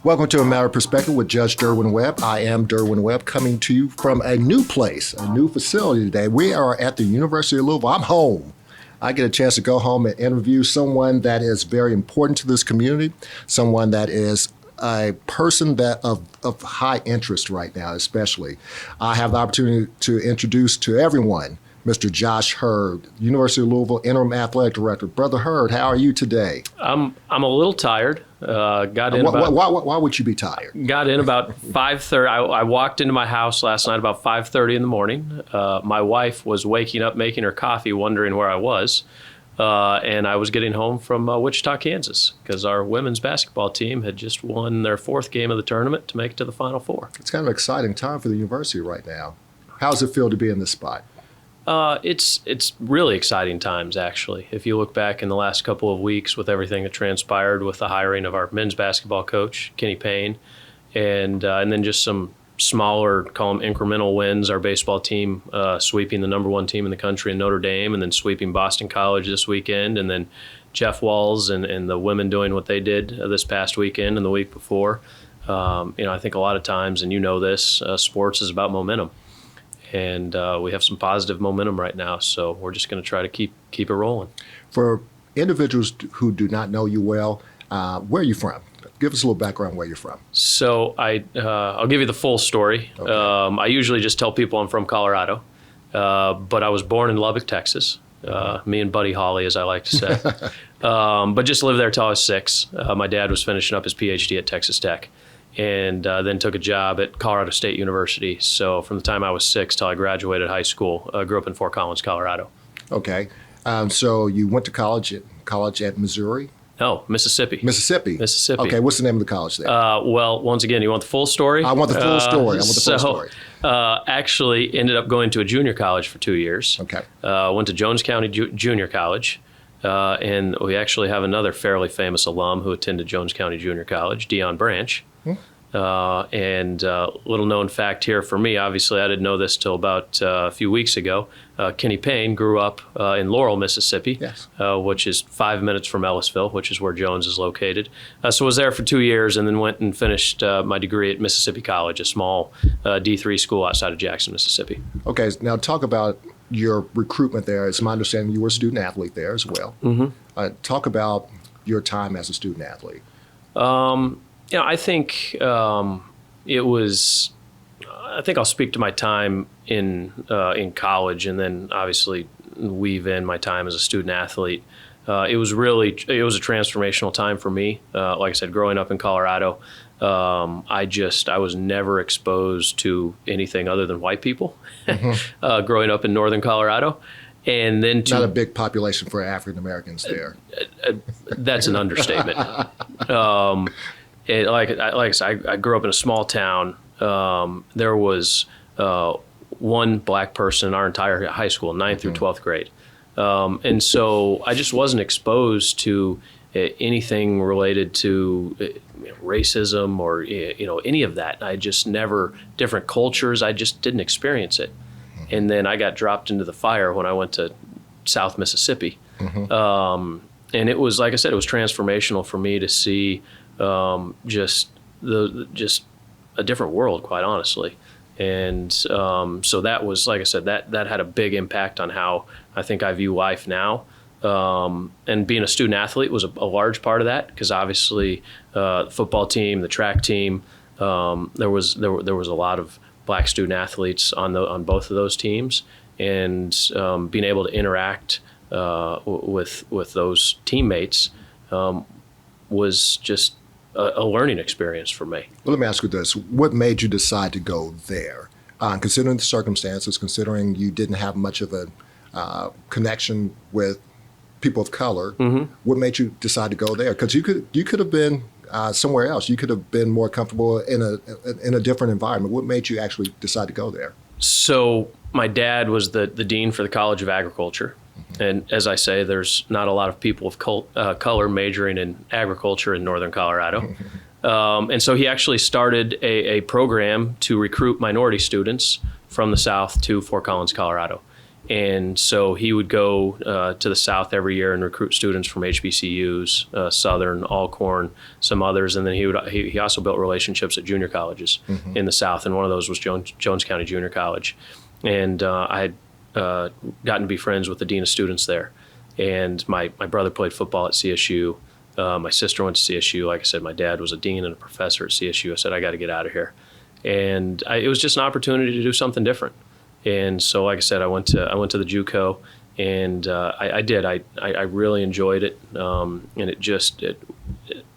Welcome to A Matter of Perspective with Judge Derwin Webb. I am Derwin Webb, coming to you from a new place, a new facility today. We are at the University of Louisville. I'm home. I get a chance to go home and interview someone that is very important to this community, someone that is a person that of high interest right now, especially. I have the opportunity to introduce to everyone Mr. Josh Heird, University of Louisville Interim Athletic Director. Brother Heird, how are you today? I'm a little tired. Why would you be tired? Got in about 5:30. I walked into my house last night about 5:30 in the morning. My wife was waking up, making her coffee, wondering where I was. And I was getting home from Wichita, Kansas, because our women's basketball team had just won their fourth game of the tournament to make it to the Final Four. It's kind of an exciting time for the university right now. How does it feel to be in this spot? It's really exciting times, actually. If you look back in the last couple of weeks with everything that transpired with the hiring of our men's basketball coach, Kenny Payne, and then just some smaller, call them incremental wins. Our baseball team sweeping the number one team in the country in Notre Dame, and then sweeping Boston College this weekend, and then Jeff Walls and the women doing what they did this past weekend and the week before. I think a lot of times, and you know this, sports is about momentum. And we have some positive momentum right now, so we're just going to try to keep it rolling. For individuals who do not know you well, where are you from? Give us a little background where you're from. So I'll give you the full story. Okay. I usually just tell people I'm from Colorado, but I was born in Lubbock, Texas. Me and Buddy Holly, as I like to say. But just lived there till I was 6. My dad was finishing up his PhD at Texas Tech, and then took a job at Colorado State University. So from the time I was 6 till I graduated high school, I grew up in Fort Collins, Colorado. Okay. So you went to college at Missouri? No, Mississippi. Mississippi. Okay, what's the name of the college there? Well, once again, you want the full story? I want the full story. Actually ended up going to a junior college for 2 years. Okay. Went to Jones County Junior College. And we actually have another fairly famous alum who attended Jones County Junior College, Deion Branch. And little known fact here for me, obviously I didn't know this till about a few weeks ago. Kenny Payne grew up in Laurel, Mississippi, yes. Which is 5 minutes from Ellisville, which is where Jones is located. So I was there for 2 years and then went and finished my degree at Mississippi College, a small D3 school outside of Jackson, Mississippi. Okay, now talk about your recruitment there. It's my understanding you were a student athlete there as well. Mm-hmm. Talk about your time as a student athlete. I think it was. I think I'll speak to my time in college, and then obviously weave in my time as a student athlete. It was a transformational time for me. Like I said, growing up in Colorado, I was never exposed to anything other than white people. Mm-hmm. Growing up in northern Colorado. And then not a big population for African Americans there. That's an understatement. Like I said, I grew up in a small town. There was one black person in our entire high school, 9th through 12th grade. And so I just wasn't exposed to anything related to racism or any of that. I just never, different cultures, I just didn't experience it. And then I got dropped into the fire when I went to South Mississippi. Mm-hmm. And it was, like I said, it was transformational for me to see just a different world, quite honestly. And so that was, like I said, that had a big impact on how I think I view life now. And being a student athlete was a large part of that, because obviously the football team, the track team, there was a lot of black student athletes on both of those teams, and being able to interact with those teammates was just a learning experience for me. Well, let me ask you this. What made you decide to go there? Considering the circumstances, considering you didn't have much of a connection with people of color, mm-hmm. What made you decide to go there? Because you could have been somewhere else. You could have been more comfortable in a different environment. What made you actually decide to go there? So my dad was the dean for the College of Agriculture. Mm-hmm. And as I say, there's not a lot of people of color majoring in agriculture in northern Colorado. And so he actually started a program to recruit minority students from the South to Fort Collins, Colorado. And so he would go to the South every year and recruit students from HBCUs, Southern, Alcorn, some others. And then he also built relationships at junior colleges in the South. And one of those was Jones County Junior College. And I had gotten to be friends with the dean of students there. And my brother played football at CSU. My sister went to CSU. Like I said, my dad was a dean and a professor at CSU. I said, I got to get out of here. And it was just an opportunity to do something different. And so, like I said, I went to the JUCO, and I did. I really enjoyed it, and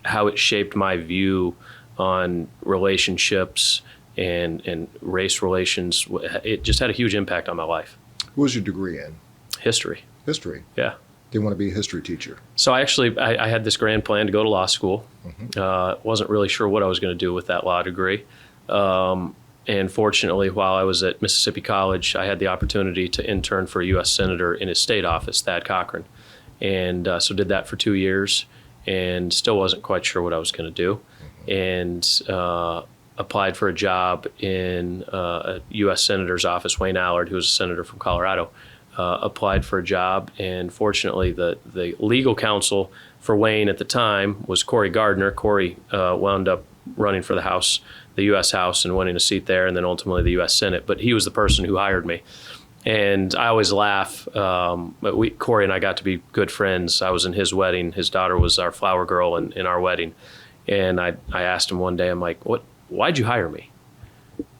how it shaped my view on relationships and race relations. It just had a huge impact on my life. What was your degree in? History. History. Yeah. Didn't want to be a history teacher. So I had this grand plan to go to law school. Wasn't really sure what I was going to do with that law degree. And fortunately, while I was at Mississippi College, I had the opportunity to intern for a U.S. Senator in his state office, Thad Cochran. And so did that for 2 years and still wasn't quite sure what I was going to do. And applied for a job in a U.S. Senator's office, Wayne Allard, who was a senator from Colorado. Applied for a job, and fortunately the legal counsel for Wayne at the time was Cory Gardner. Cory wound up running for the U.S. House and winning a seat there, and then ultimately the U.S. Senate. But he was the person who hired me. And I always laugh, but Cory and I got to be good friends. I was in his wedding. His daughter was our flower girl in our wedding. And I asked him one day, I'm like, why'd you hire me?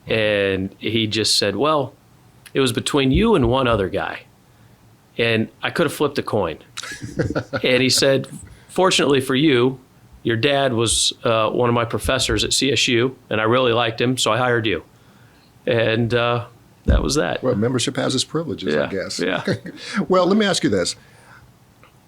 And he just said, well, it was between you and one other guy. And I could have flipped a coin. And he said, fortunately for you, your dad was one of my professors at CSU, and I really liked him, so I hired you. And that was that. Well, membership has its privileges, yeah, I guess. Yeah. Well, let me ask you this.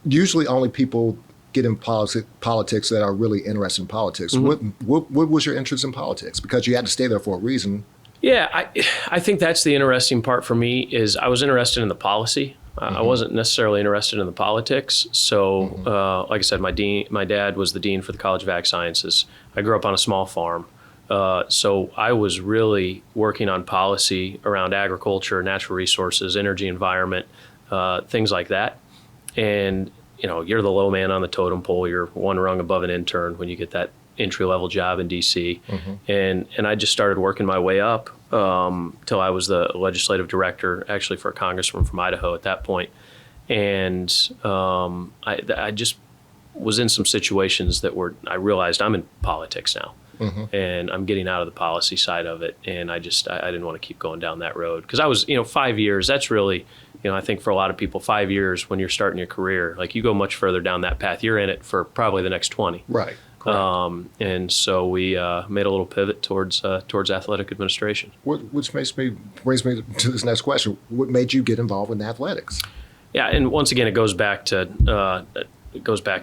Usually only people get in politics that are really interested in politics. What was your interest in politics? Because you had to stay there for a reason. Yeah, I think that's the interesting part for me is I was interested in the policy. I wasn't necessarily interested in the politics. So, like I said, my dad was the dean for the College of Ag Sciences. I grew up on a small farm. So I was really working on policy around agriculture, natural resources, energy, environment, things like that. And, you're the low man on the totem pole. You're one rung above an intern when you get that entry-level job in D.C. And I just started working my way up till I was the legislative director, actually for a congressman from Idaho at that point. And I just was in some situations I realized I'm in politics now. And I'm getting out of the policy side of it. And I didn't want to keep going down that road. Because I was, 5 years, that's really, I think for a lot of people, 5 years when you're starting your career, like you go much further down that path. You're in it for probably the next 20. Right. And so we made a little pivot towards athletic administration. Which brings me to this next question. What made you get involved in athletics? Yeah, and once again, it goes back to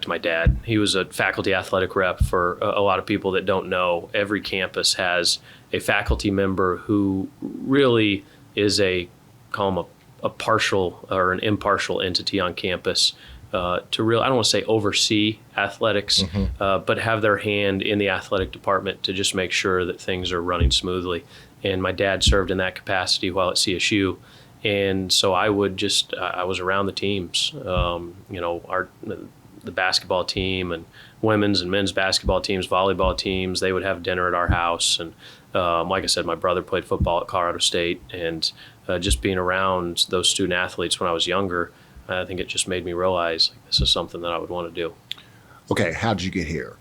my dad. He was a faculty athletic rep. For a lot of people that don't know, every campus has a faculty member who really is call him a partial or an impartial entity on campus. I don't want to say oversee athletics, but have their hand in the athletic department to just make sure that things are running smoothly. And my dad served in that capacity while at CSU. And so I was around the teams, the basketball team and women's and men's basketball teams, volleyball teams. They would have dinner at our house. And like I said, my brother played football at Colorado State. And just being around those student athletes when I was younger, I think it just made me realize this is something that I would want to do. Okay, how did you get here?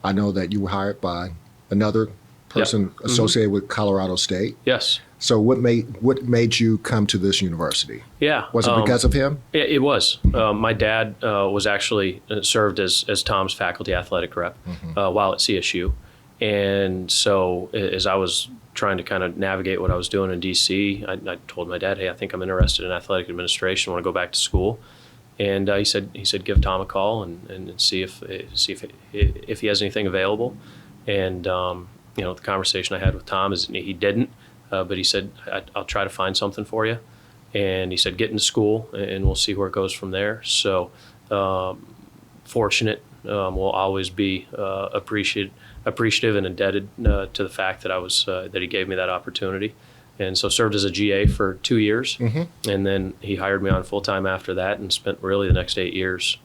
I know that you were hired by another person associated with Colorado State. Yes. So what made you come to this university? Yeah. Was it because of him? It was. My dad was actually served as Tom's faculty athletic rep while at CSU. And so as I was trying to kind of navigate what I was doing in D.C., I told my dad, hey, I think I'm interested in athletic administration. I want to go back to school. And he said, give Tom a call and see if he has anything available. And the conversation I had with Tom is he didn't, but he said, I'll try to find something for you. And he said, get into school and we'll see where it goes from there. So fortunate, will always be appreciative and indebted to the fact that that he gave me that opportunity. And so served as a GA for 2 years. And then he hired me on full time after that and spent really the next 8 years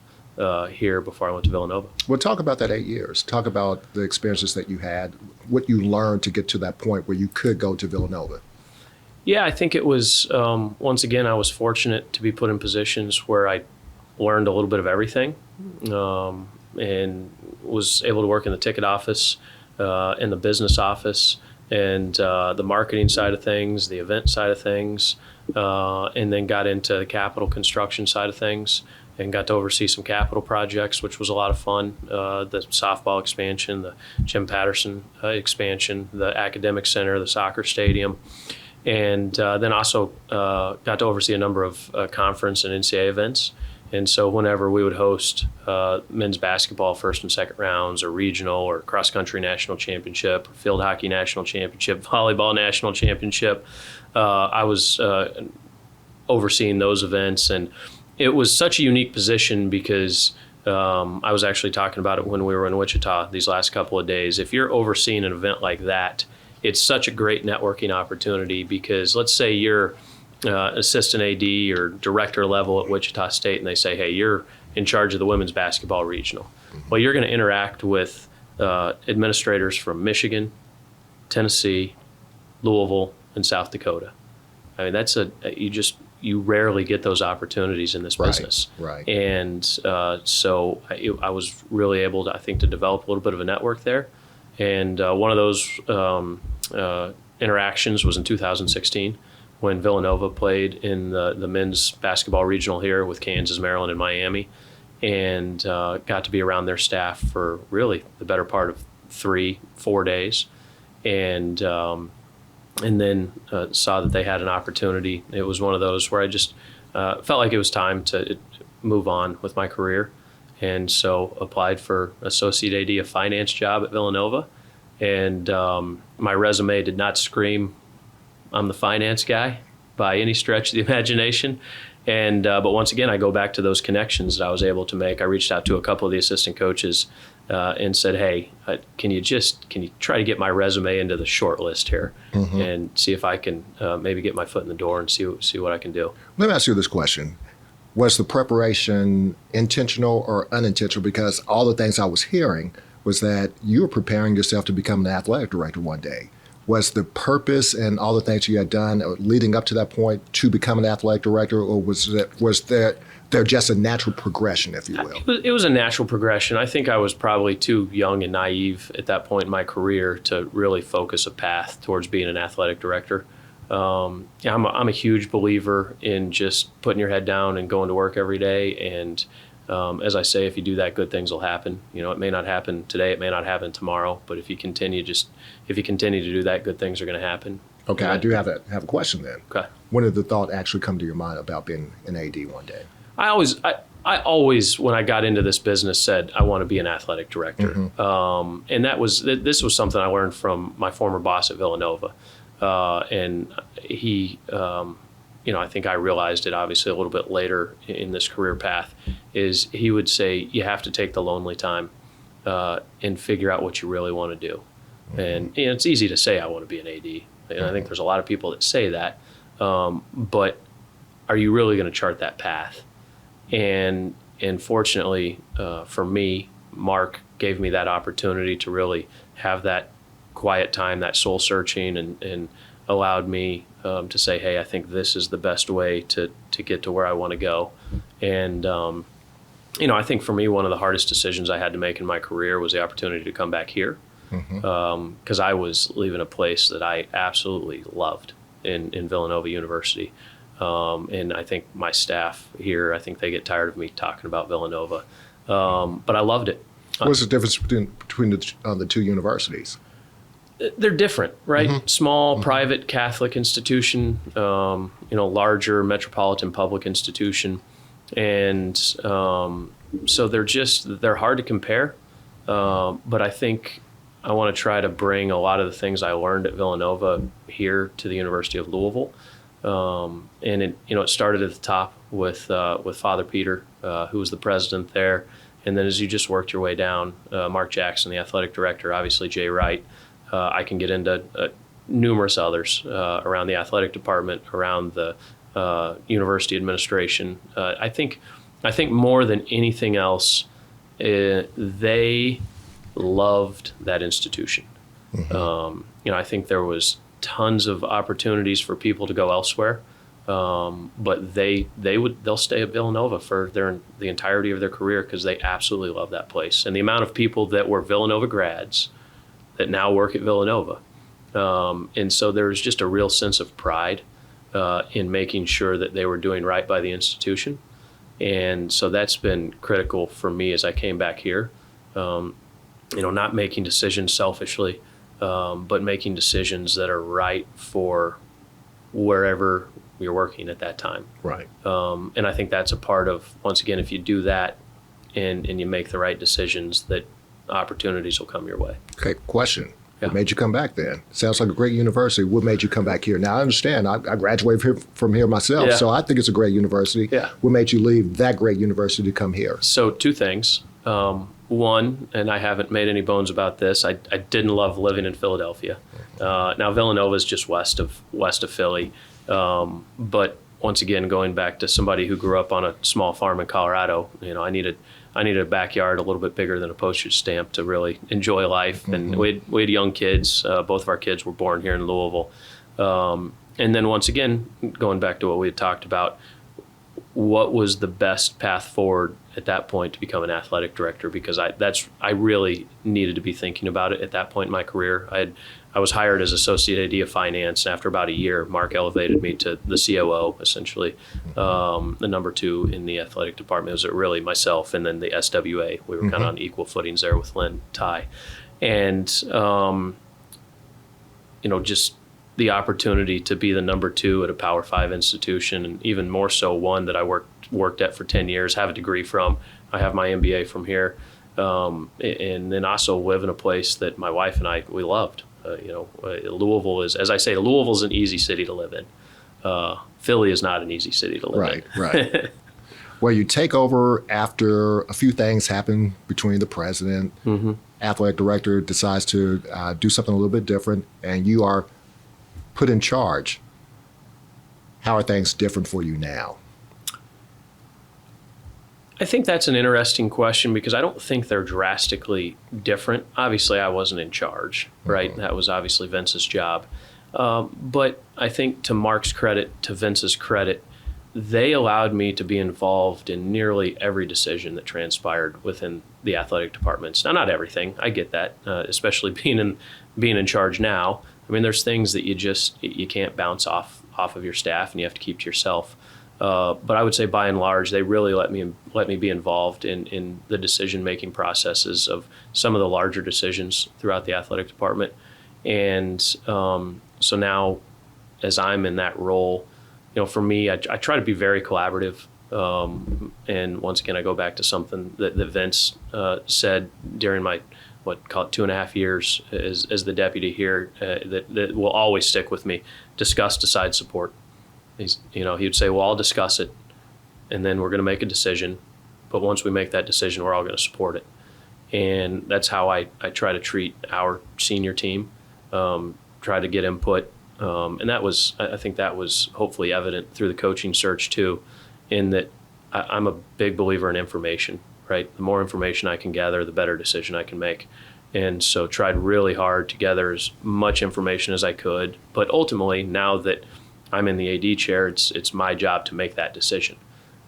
here before I went to Villanova. Well, talk about that 8 years. Talk about the experiences that you had, what you learned to get to that point where you could go to Villanova. Yeah, I think it was, once again, I was fortunate to be put in positions where I learned a little bit of everything, and was able to work in the ticket office, in the business office, and the marketing side of things, the event side of things, and then got into the capital construction side of things and got to oversee some capital projects, which was a lot of fun. The softball expansion, the Jim Patterson expansion, the academic center, the soccer stadium. And then also got to oversee a number of conference and NCAA events. And so whenever we would host men's basketball first and second rounds, or regional, or cross country national championship, or field hockey national championship, volleyball national championship, I was overseeing those events. And it was such a unique position because I was actually talking about it when we were in Wichita these last couple of days. If you're overseeing an event like that, it's such a great networking opportunity, because let's say you're assistant AD or director level at Wichita State, and they say, hey, you're in charge of the women's basketball regional. Well, you're going to interact with administrators from Michigan, Tennessee, Louisville, and South Dakota. I mean, you rarely get those opportunities in this business. Right. And so I was really able to, I think, to develop a little bit of a network there. And one of those interactions was in 2016 when Villanova played in the men's basketball regional here with Kansas, Maryland, and Miami, and got to be around their staff for really the better part of 3-4 days. And then saw that they had an opportunity. It was one of those where I just felt like it was time to move on with my career. And so applied for associate AD, a finance job at Villanova. And my resume did not scream, I'm the finance guy by any stretch of the imagination. And but once again, I go back to those connections that I was able to make. I reached out to a couple of the assistant coaches and said, hey, can you try to get my resume into the short list here and see if I can maybe get my foot in the door and see what I can do. Let me ask you this question. Was the preparation intentional or unintentional? Because all the things I was hearing was that you were preparing yourself to become an athletic director one day. Was the purpose and all the things you had done leading up to that point to become an athletic director, or was there just a natural progression, if you will? It was a natural progression. I think I was probably too young and naive at that point in my career to really focus a path towards being an athletic director. I'm a huge believer in just putting your head down and going to work every day. And as I say, if you do that, good things will happen. You know, it may not happen today, it may not happen tomorrow, but if you continue to do that, good things are going to happen. Okay, I do have a question then. Okay. When did the thought actually come to your mind about being an AD one day? I always, when I got into this business, said I want to be an athletic director. And this was something I learned from my former boss at Villanova. And he, I think I realized it obviously a little bit later in this career path, is he would say, you have to take the lonely time and figure out what you really want to do. And it's easy to say I want to be an AD. And I think there's a lot of people that say that. But are you really going to chart that path? And fortunately for me, Mark gave me that opportunity to really have that quiet time, that soul searching, and allowed me to say, hey, I think this is the best way to get to where I want to go. And, I think for me, one of the hardest decisions I had to make in my career was the opportunity to come back here, because I was leaving a place that I absolutely loved in Villanova University. And I think my staff here, I think they get tired of me talking about Villanova, but I loved it. What's the difference between the two universities? They're different, right? Small, private Catholic institution, larger metropolitan public institution. And so they're hard to compare. But I think I want to try to bring a lot of the things I learned at Villanova here to the University of Louisville. And it started at the top with Father Peter, who was the president there. And then as you just worked your way down, Mark Jackson, the athletic director, obviously Jay Wright. I can get into numerous others around the athletic department, around the university administration. I think more than anything else, they loved that institution. I think there was tons of opportunities for people to go elsewhere, but they'll stay at Villanova for the entirety of their career because they absolutely love that place. And the amount of people that were Villanova grads that now work at Villanova, and so there's just a real sense of pride in making sure that they were doing right by the institution. And so that's been critical for me as I came back here. Not making decisions selfishly, but making decisions that are right for wherever you're working at that time. Right. And I think that's a part of, once again, if you do that and you make the right decisions, that opportunities will come your way. Okay, question. Yeah. What made you come back then? Sounds like a great university. What made you come back here? Now, I understand. I graduated from here myself, Yeah. so I think it's a great university. Yeah. What made you leave that great university to come here? So two things. One, and I haven't made any bones about this, I didn't love living in Philadelphia. Now, Villanova is just west of Philly. But once again, going back to somebody who grew up on a small farm in Colorado, I needed a backyard a little bit bigger than a postage stamp to really enjoy life. And we had young kids. Both of our kids were born here in Louisville. And then once again, going back to what we had talked about, what was the best path forward at that point to become an athletic director? Because I really needed to be thinking about it at that point in my career. I was hired as associate AD of finance. After about a year, Mark elevated me to the COO, essentially, the number 2 in the athletic department. It was really myself and then the SWA. We were kind of on equal footings there with Lynn, Ty. And, just the opportunity to be the number 2 at a Power 5 institution, and even more so one that I worked at for 10 years, have a degree from. I have my MBA from here. And then also live in a place that my wife and we loved. Louisville is, as I say, Louisville's an easy city to live in. Philly is not an easy city to live in. Right. Well, you take over after a few things happen between the president, athletic director decides to do something a little bit different, and you are put in charge. How are things different for you now? I think that's an interesting question because I don't think they're drastically different. Obviously, I wasn't in charge, right? That was obviously Vince's job. But I think to Mark's credit, to Vince's credit, they allowed me to be involved in nearly every decision that transpired within the athletic departments. Now, not everything. I get that, especially being in charge now. I mean, there's things that you can't bounce off of your staff and you have to keep to yourself. But I would say by and large, they really let me be involved in the decision-making processes of some of the larger decisions throughout the athletic department. And so now, as I'm in that role, for me, I try to be very collaborative. And once again, I go back to something that Vince said during my, call it 2.5 years as the deputy here, that will always stick with me: discuss, decide, support. He would say, well, I'll discuss it, and then we're going to make a decision. But once we make that decision, we're all going to support it. And that's how I try to treat our senior team, try to get input. And I think that was hopefully evident through the coaching search too, in that I'm a big believer in information, right? The more information I can gather, the better decision I can make. And so tried really hard to gather as much information as I could. But ultimately, now that I'm in the AD chair, it's my job to make that decision.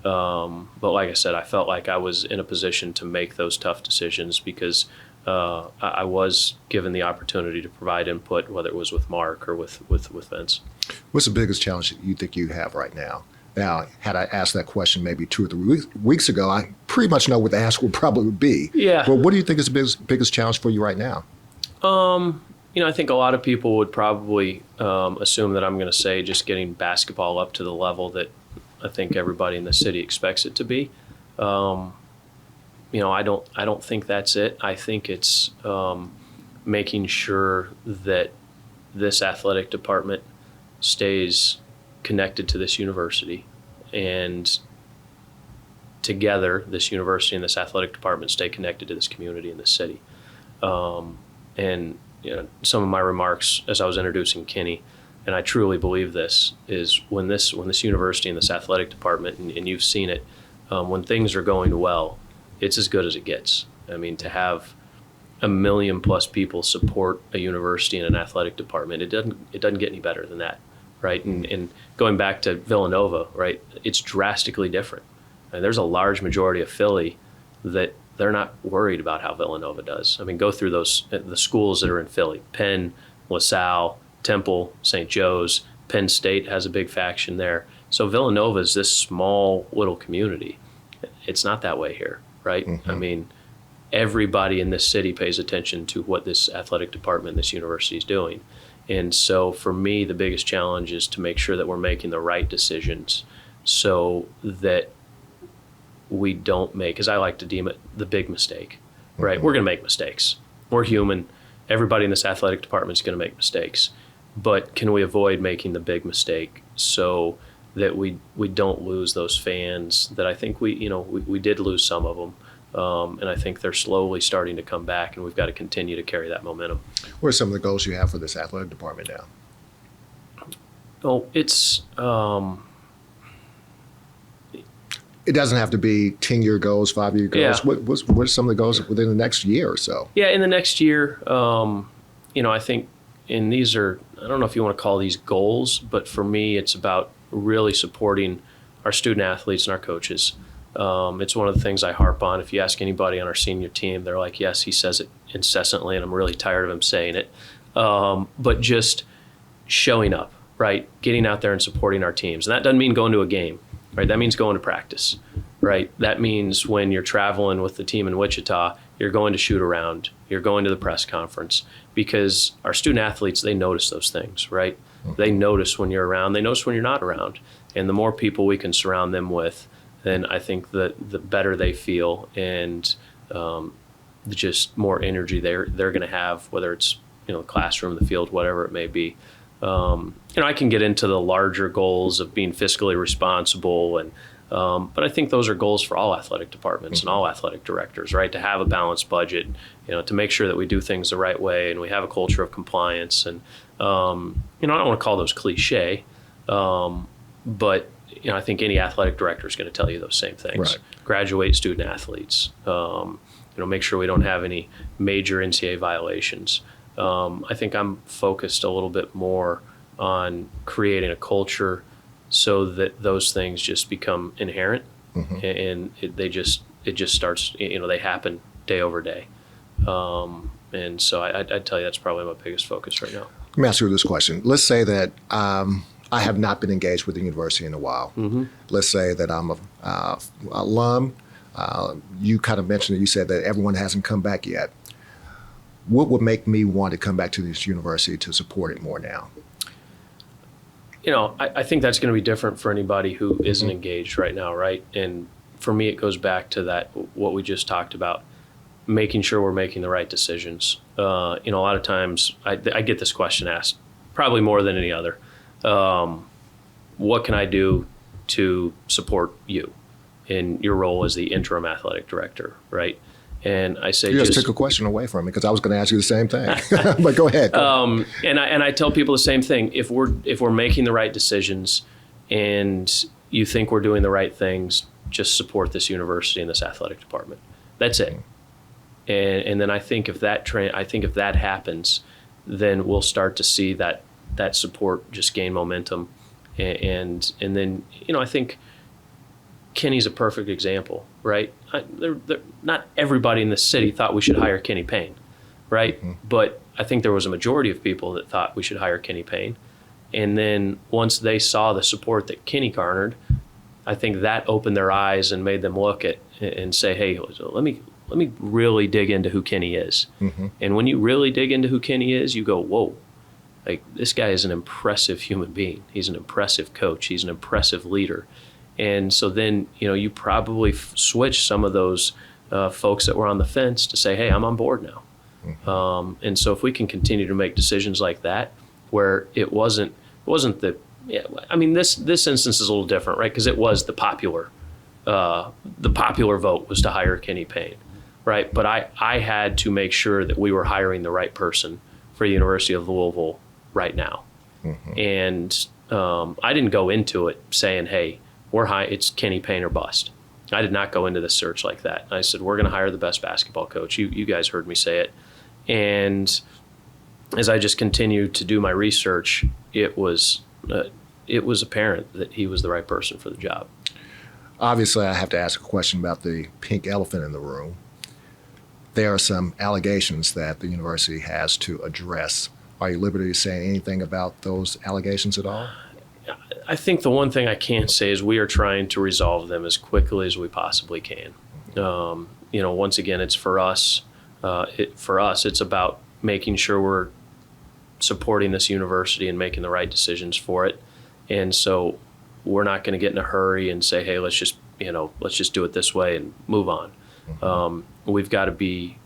But like I said, I felt like I was in a position to make those tough decisions because I was given the opportunity to provide input, whether it was with Mark or with Vince. What's the biggest challenge that you think you have right now? Now, had I asked that question maybe 2 or 3 weeks ago, I pretty much know what the answer would probably be. Yeah. But what do you think is the biggest challenge for you right now? I think a lot of people would probably assume that I'm going to say just getting basketball up to the level that I think everybody in the city expects it to be. I don't think that's it. I think it's making sure that this athletic department stays connected to this university, and together this university and this athletic department stay connected to this community and this city. And some of my remarks as I was introducing Kenny, and I truly believe this, is when this university and this athletic department, and you've seen it, when things are going well, it's as good as it gets. I mean, to have 1 million plus people support a university and an athletic department, it doesn't get any better than that, right? And going back to Villanova, right, it's drastically different. And there's a large majority of Philly that they're not worried about how Villanova does. I mean, go through the schools that are in Philly: Penn, LaSalle, Temple, St. Joe's. Penn State has a big faction there. So Villanova is this small little community. It's not that way here, right? I mean, everybody in this city pays attention to what this athletic department, this university is doing. And so for me, the biggest challenge is to make sure that we're making the right decisions so that we don't make, as I like to deem it, the big mistake, right? We're going to make mistakes. We're human. Everybody in this athletic department is going to make mistakes. But can we avoid making the big mistake so that we don't lose those fans that I think we did lose some of them. And I think they're slowly starting to come back, and we've got to continue to carry that momentum. What are some of the goals you have for this athletic department now? Oh, it's it doesn't have to be 10-year goals, 5-year goals. Yeah. What are some of the goals within the next year or so? Yeah, in the next year, I think, and these are, I don't know if you want to call these goals, but for me, it's about really supporting our student athletes and our coaches. It's one of the things I harp on. If you ask anybody on our senior team, they're like, yes, he says it incessantly, and I'm really tired of him saying it. But just showing up, right? Getting out there and supporting our teams. And that doesn't mean going to a game, right? That means going to practice, right? That means when you're traveling with the team in Wichita, you're going to shoot around, you're going to the press conference, because our student athletes, they notice those things, right? They notice when you're around, they notice when you're not around. And the more people we can surround them with, then I think that the better they feel, and just more energy they're going to have, whether it's the classroom, the field, whatever it may be. I can get into the larger goals of being fiscally responsible, and but I think those are goals for all athletic departments and all athletic directors, right? To have a balanced budget, to make sure that we do things the right way and we have a culture of compliance. And I don't want to call those cliche, but I think any athletic director is going to tell you those same things. Right. Graduate student athletes. Make sure we don't have any major NCAA violations. I think I'm focused a little bit more on creating a culture so that those things just become inherent, and it just starts. They happen day over day. And so I'd tell you that's probably my biggest focus right now. Let me ask you this question. Let's say that I have not been engaged with the university in a while. Let's say that I'm a alum. You kind of mentioned it. You said that everyone hasn't come back yet. What would make me want to come back to this university to support it more now? I think that's going to be different for anybody who isn't engaged right now, right? And for me, it goes back to that, what we just talked about, making sure we're making the right decisions. A lot of times I get this question asked, probably more than any other. What can I do to support you in your role as the interim athletic director, right? And I say, you just took a question away from me because I was going to ask you the same thing. But go ahead. And I tell people the same thing. If we're making the right decisions and you think we're doing the right things, just support this university and this athletic department. That's it. And then I think if that happens, then we'll start to see that support just gain momentum. And then I think Kenny's a perfect example, right? Not everybody in the city thought we should hire Kenny Payne, right? But I think there was a majority of people that thought we should hire Kenny Payne. And then once they saw the support that Kenny garnered, I think that opened their eyes and made them look at and say, hey, let me really dig into who Kenny is. And when you really dig into who Kenny is, you go, whoa, like this guy is an impressive human being. He's an impressive coach. He's an impressive leader. And so then, you probably switch some of those folks that were on the fence to say, hey, I'm on board now. And so if we can continue to make decisions like that, where it wasn't this instance is a little different, right? Because it was the popular vote was to hire Kenny Payne, right? But I had to make sure that we were hiring the right person for the University of Louisville right now. And I didn't go into it saying, hey, it's Kenny Payne or bust. I did not go into this search like that. I said, we're going to hire the best basketball coach. You guys heard me say it. And as I just continued to do my research, it was apparent that he was the right person for the job. Obviously, I have to ask a question about the pink elephant in the room. There are some allegations that the university has to address. Are you at liberty to say anything about those allegations at all? I think the one thing I can say is we are trying to resolve them as quickly as we possibly can. Once again, it's for us. It's about making sure we're supporting this university and making the right decisions for it. And so we're not going to get in a hurry and say, hey, let's just do it this way and move on. We've got to be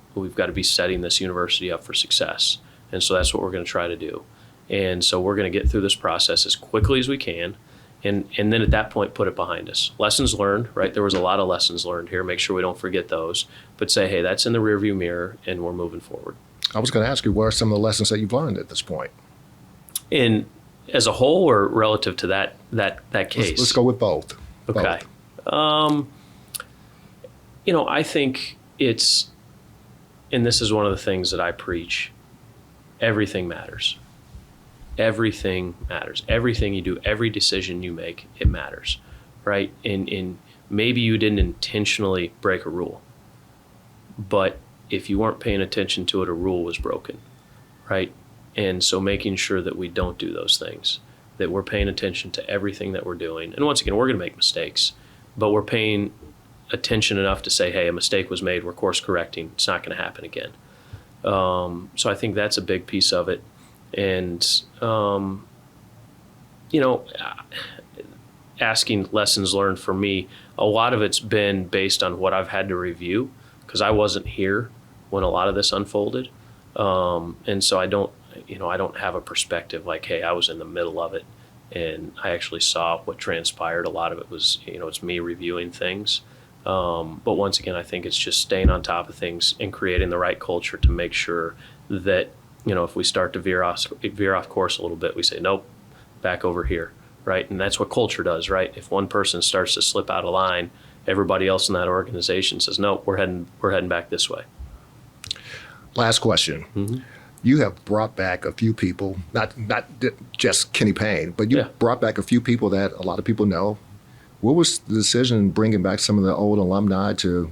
setting this university up for success. And so that's what we're going to try to do. And so we're going to get through this process as quickly as we can. And then at that point, put it behind us. Lessons learned, right? There was a lot of lessons learned here. Make sure we don't forget those. But say, hey, that's in the rearview mirror, and we're moving forward. I was going to ask you, what are some of the lessons that you've learned at this point? As a whole, or relative to that case? Let's go with both. Okay. I think it's, and this is one of the things that I preach, everything matters. Everything matters. Everything you do, every decision you make, it matters, right? And maybe you didn't intentionally break a rule, but if you weren't paying attention to it, a rule was broken, right? And so making sure that we don't do those things, that we're paying attention to everything that we're doing. And once again, we're going to make mistakes, but we're paying attention enough to say, hey, a mistake was made, we're course correcting, it's not going to happen again. So I think that's a big piece of it. And, asking lessons learned for me, a lot of it's been based on what I've had to review, because I wasn't here when a lot of this unfolded. And so I don't have a perspective like, hey, I was in the middle of it and I actually saw what transpired. A lot of it was, it's me reviewing things. But once again, I think it's just staying on top of things and creating the right culture to make sure that, if we start to veer off course a little bit, we say, nope, back over here, right? And that's what culture does, right? If one person starts to slip out of line, everybody else in that organization says, nope, we're heading back this way. Last question. Mm-hmm. You have brought back a few people, not just Kenny Payne, but you brought back a few people that a lot of people know. What was the decision in bringing back some of the old alumni to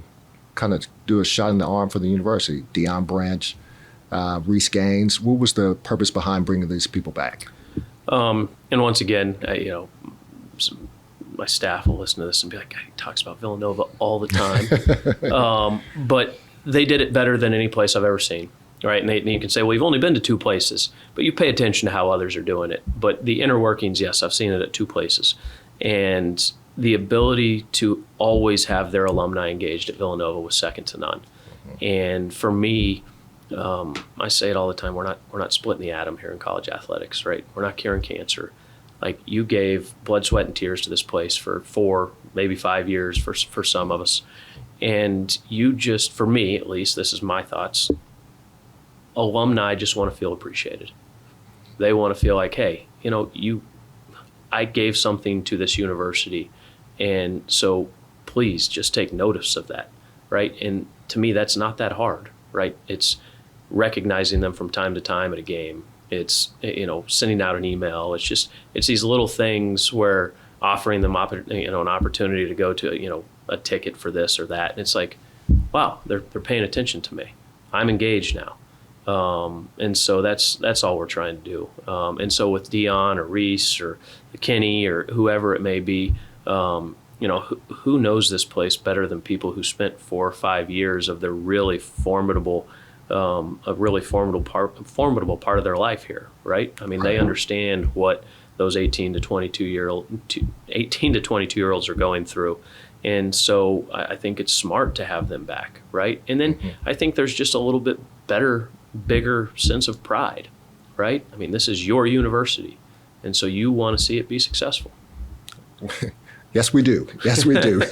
kind of do a shot in the arm for the university? Deion Branch, Reese Gaines. What was the purpose behind bringing these people back? And once again, my staff will listen to this and be like, he talks about Villanova all the time. But they did it better than any place I've ever seen, right? And you can say, well, you've only been to two places, but you pay attention to how others are doing it. But the inner workings, yes, I've seen it at two places. And the ability to always have their alumni engaged at Villanova was second to none. And for me, I say it all the time, we're not splitting the atom here in college athletics, right? We're not curing cancer. Like, you gave blood, sweat, and tears to this place for 4, maybe 5 years for some of us. And you just, for me at least, this is my thoughts, alumni just want to feel appreciated. They want to feel like, hey, I gave something to this university, and so please just take notice of that, right? And to me, that's not that hard, right? It's recognizing them from time to time at a game. It's, sending out an email. It's these little things where offering them, an opportunity to go to, a ticket for this or that. And it's like, wow, they're paying attention to me. I'm engaged now. And so that's all we're trying to do. And so with Deion or Reese or Kenny or whoever it may be, who knows this place better than people who spent 4 or 5 years of their really formidable part of their life here, right? I mean, they understand what those 18 to 22 year olds are going through. And so I think it's smart to have them back, right? And then I think there's just a little bit bigger sense of pride, right? I mean, this is your university, and so you want to see it be successful. Yes, we do. Yes, we do.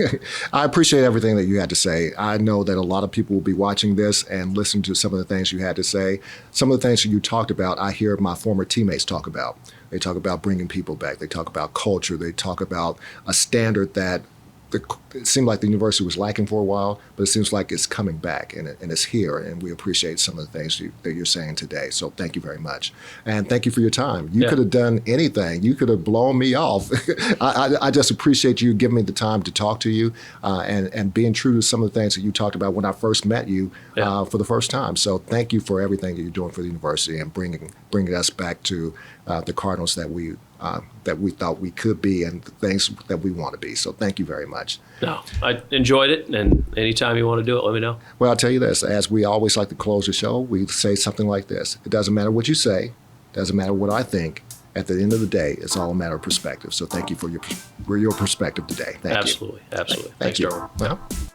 I appreciate everything that you had to say. I know that a lot of people will be watching this and listen to some of the things you had to say. Some of the things that you talked about, I hear my former teammates talk about. They talk about bringing people back. They talk about culture. They talk about a standard that it seemed like the university was lacking for a while, but it seems like it's coming back and it's here. And we appreciate some of the things that you're saying today. So thank you very much. And thank you for your time. You could have done anything. You could have blown me off. I just appreciate you giving me the time to talk to you and being true to some of the things that you talked about when I first met you for the first time. So thank you for everything that you're doing for the university and bringing us back to the Cardinals that we thought we could be and the things that we want to be. So thank you very much. No, I enjoyed it, and anytime you want to do it, let me know. Well, I'll tell you this, as we always like to close the show, we say something like this. It doesn't matter what you say, it doesn't matter what I think. At the end of the day, it's all a matter of perspective. So thank you for your perspective today. Thank you. Absolutely. Thank you. Thanks, Derwin.